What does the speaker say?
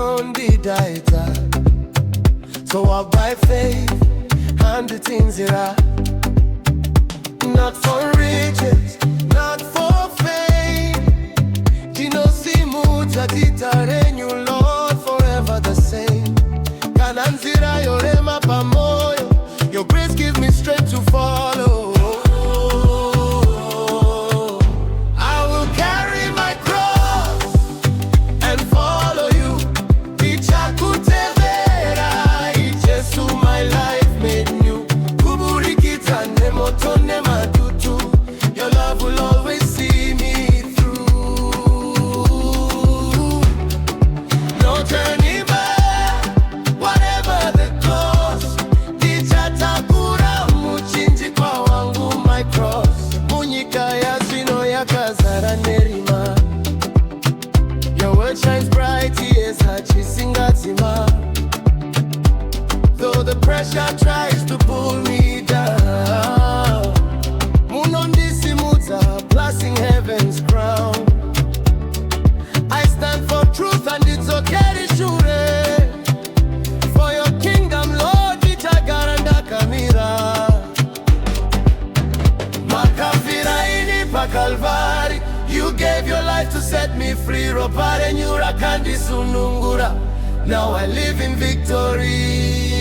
unondidaita. So I by faith and the things that I, not for riches, not for fame. Ndichatakura you Lord forever the same. Kananzira yorema pamoyo, your grace gives me strength to follow. I will carry my cross and follow you. Ndichakutevera, Jesu my life made new. Kuburikita nemotone madutu, your love will always see me through. No turning back, whatever the cost. Ndichatakura Muchinjikwa Wangu, my cross. Munyika ya zino ya kazara nerima. Your word shines bright, yes, hachisingatima. Though the pressure tries to pull me down, munondisimuta, blessing heaven's crown. I stand for truth and it's okay to shoot it. For your kingdom, Lord, Ndichagaranda kamira. Makafira ini pa Calvary, you gave your life to set me free. Ropare nyura kandi sunungura, now I live in victory.